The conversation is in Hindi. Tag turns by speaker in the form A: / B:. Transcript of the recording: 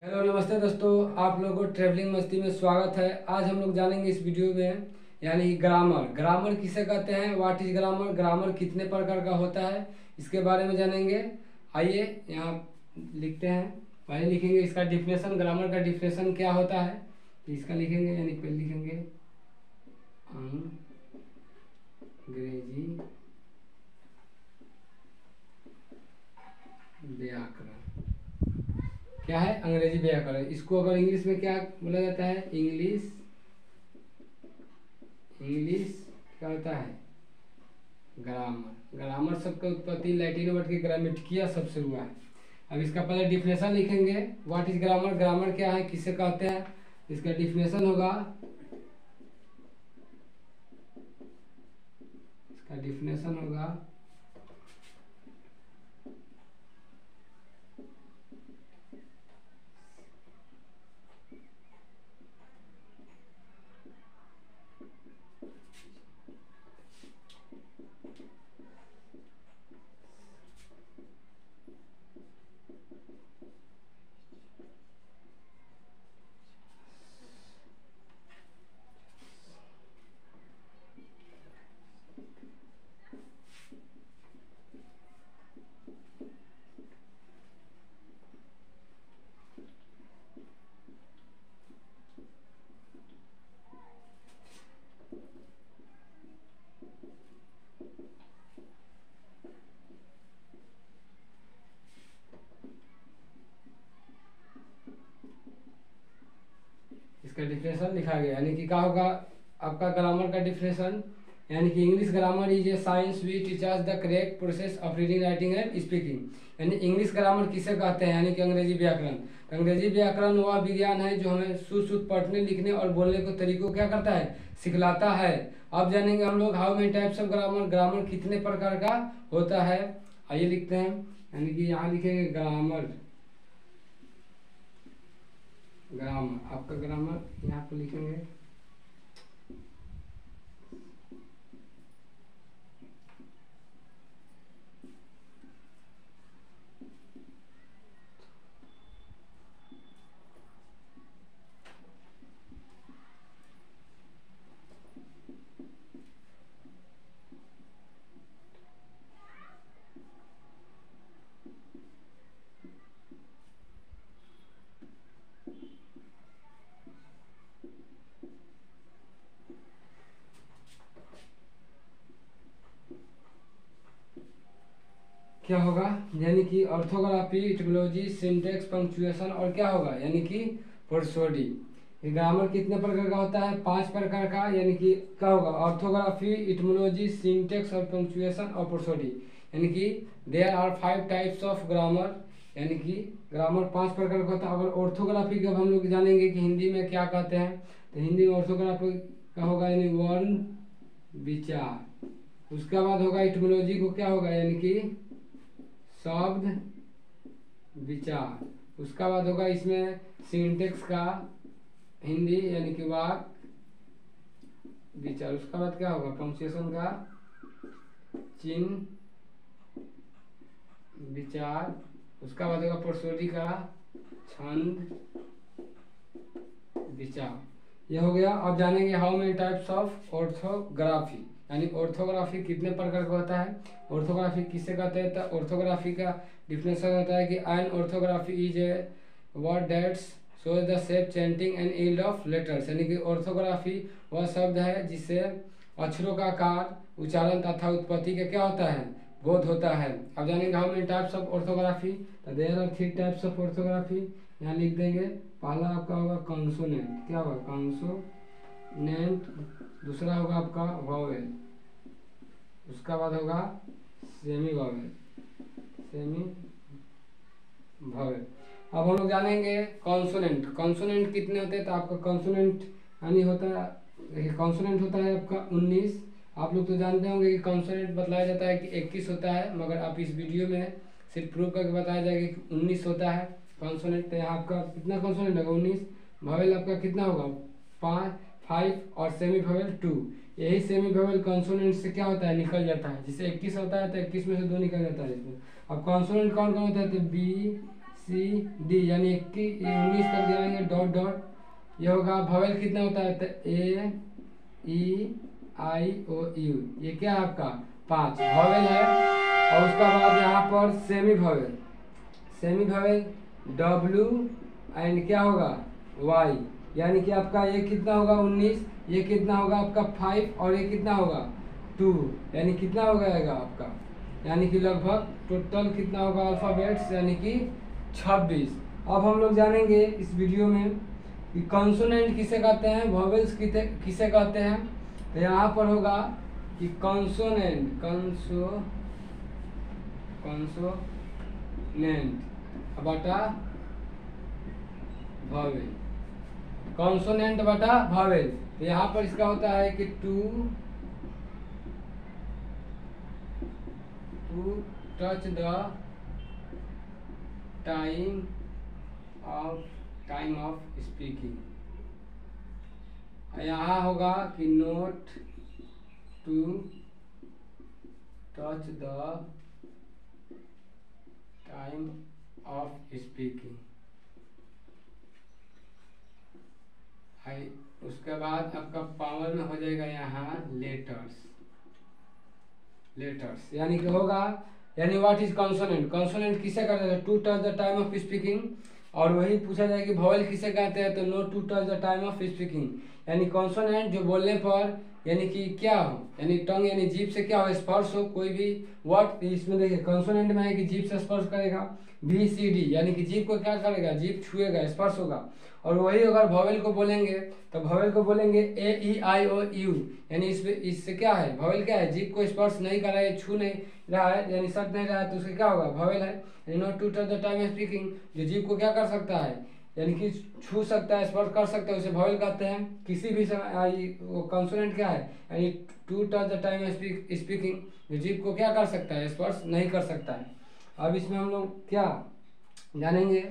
A: हेलो नमस्ते दोस्तों, आप लोगों को ट्रैवलिंग मस्ती में स्वागत है। आज हम लोग जानेंगे इस वीडियो में यानी ग्रामर। ग्रामर किसे कहते हैं, व्हाट इज ग्रामर, ग्रामर कितने प्रकार का होता है, इसके बारे में जानेंगे। आइए यहाँ लिखते हैं, पहले लिखेंगे इसका डिफिनेशन। ग्रामर का डिफिनेशन क्या होता है तो इसका लिखेंगे, यानी पहले लिखेंगे अंग्रेजी व्याकरण। क्या है? अंग्रेजी व्याकरण। इसको अगर इंग्लिश में क्या बोला जाता है, इंग्लिश क्या होता है, ग्रामर। ग्रामर शब्द का उत्पत्ति लैटिन वर्ड की ग्रामेटिकिया शब्द से हुआ है। अब इसका पहले डिफिनेशन लिखेंगे, व्हाट इज ग्रामर, ग्रामर क्या है, किसे कहते हैं। इसका डिफिनेशन होगा, इसका डिफिनेशन लिखा गया, यानी कि क्या होगा आपका ग्रामर का डिफिनेशन, यानी कि English grammar is a science we teachers the correct process of reading writing and speaking. यानी इंग्लिश ग्रामर किसे कहते हैं, यानी कि अंग्रेजी व्याकरण। अंग्रेजी व्याकरण वह विज्ञान है जो हमें शुद्ध पढ़ने लिखने और बोलने के तरीकों क्या करता है, सिखलाता है। अब जानेंगे हम लोग how many types of grammar, grammar कितने प्रकार का होता है। आइए लिखते हैं, यानी कि यहाँ लिखेंगे ग्रामर। आपका ग्रामर यहाँ पर लिखेंगे क्या होगा, यानी कि ऑर्थोग्राफी, इटमोलॉजी, सिंटेक्स, पंक्चुएशन और क्या होगा, यानी कि प्रोसोडी। ग्रामर कितने प्रकार का होता है, 5 प्रकार का। यानी कि क्या होगा, ऑर्थोग्राफी, इटमोलॉजी, सिंटेक्स और पंक्चुएशन और प्रोसोडी। यानी कि there are 5 types of grammar. यानी कि ग्रामर 5 प्रकार का होता है। अगर ऑर्थोग्राफी का हम लोग जानेंगे कि हिंदी में क्या कहते हैं, तो हिंदी में ऑर्थोग्राफी का होगा यानी वर्ण विचार। उसके बाद होगा इटमोलॉजी को क्या होगा, यानी कि शब्द विचार। उसका बाद होगा इसमें सिंटेक्स का हिंदी यानी कि वाक्य विचार। उसका बाद क्या होगा, पंक्चुएशन का चिन्ह विचार। उसका बाद होगा प्रोसोडी का छंद विचार। यह हो गया। अब जानेंगे how many types of orthography, यानी ऑर्थोग्राफी कितने प्रकार का होता है। ऑर्थोग्राफी किसे कहते हैं, तो ऑर्थोग्राफी का डिफिनेशन होता है कि an orthography is a word that's shows the shape, chanting and yield of letters. यानी कि ऑर्थोग्राफी वह शब्द है जिससे अक्षरों का आकार, उच्चारण तथा उत्पत्ति का क्या होता है, बोध होता है। अब जानेंगे how many types of orthography, तो there are 3 types of orthography. यहाँ लिख देंगे, पहला आपका होगा कॉन्सोनेंट। क्या होगा, कॉन्सोनेंट। दूसरा होगा आपका वॉवेल। उसका बाद होगा सेमी वॉवेल, अब हम लोग जानेंगे कॉन्सोनेंट। कॉन्सोनेंट कितने होते हैं, तो आपका कॉन्सोनेंट यानी होता है, देखिए कॉन्सोनेंट होता है आपका 19। आप लोग तो जानते होंगे कि कॉन्सोनेंट बतलाया जाता है कि 21 होता है, मगर आप इस वीडियो में सिर्फ प्रूव करके बताया जाएगा कि 19 होता है कॉन्सोनेंट। तो यहाँ आपका कितना कॉन्सोनेंट होगा, 19। वॉवेल आपका कितना होगा, 5 और सेमी वॉवेल 2। यही सेमी वोवेल कॉन्सोनेंट से क्या होता है, निकल जाता है। जैसे 21 होता है तो 21 में से 2 निकल जाता है इसमें। अब कॉन्सोनेंट कौन कौन होता है, तो बी ABCD यानी 19 तक जाएंगे डॉट डॉट। ये होगा वॉवेल कितना होता है तो A E I O U, ये क्या है आपका 5 वॉवेल है। और उसका बाद यहाँ पर semi vowel, semi vowel W and क्या होगा Y, यानी कि आपका ये कितना होगा 19, ये कितना होगा आपका 5 और ये कितना होगा 2, यानी कितना हो जाएगा आपका, यानी कि लगभग टोटल कितना होगा अल्फ़ाबेट्स यानी कि 26। अब हम लोग जानेंगे इस वीडियो में कि कॉन्सोनेंट किसे कहते हैं, वॉवेल्स किसे कहते हैं। तो यहाँ पर होगा कि कॉन्सोनेंट बटा वॉवेल, कॉन्सोनेंट बटा वॉवेल। तो यहाँ पर इसका होता है कि to touch the time of speaking. यहाँ होगा कि not to touch the time of speaking. उसके बाद आपका पावर में हो जाएगा यहाँ लेटर्स यानी कि होगा, यानी व्हाट इज कॉन्सोनेंट, कॉन्सोनेंट किसे कहते हैं to touch the time of speaking. और वही पूछा जाए कि वॉवेल किसे कहते हैं तो no to touch the time of speaking, यानी कॉन्सोनेंट जो बोलने पर यानी कि क्या हो, यानी टंग यानी जीभ से क्या हो स्पर्श हो कोई भी वर्ड। इसमें देखिए कॉन्सोनेंट में है कि जीभ से स्पर्श करेगा BCD, यानी कि जीभ को क्या करेगा, जीभ छुएगा स्पर्श होगा। और वही अगर वॉवेल को बोलेंगे तो वॉवेल को बोलेंगे AEI O U, यानी इससे क्या है वॉवेल क्या है, जीभ को स्पर्श नहीं कर रहा है, छू नहीं रहा है, यानी सट नहीं रहा है, तो उससे क्या होगा वॉवेल है। यानी not to touch the time of speaking, जो जीभ को क्या कर सकता है यानी कि छू सकता है स्पर्श कर सकता है उसे वॉवेल कहते हैं। किसी भी समय वो कॉन्सोनेंट क्या है यानी to touch the time of speaking, जो जीभ को क्या कर सकता है स्पर्श नहीं कर सकता है। अब इसमें हम लोग क्या जानेंगे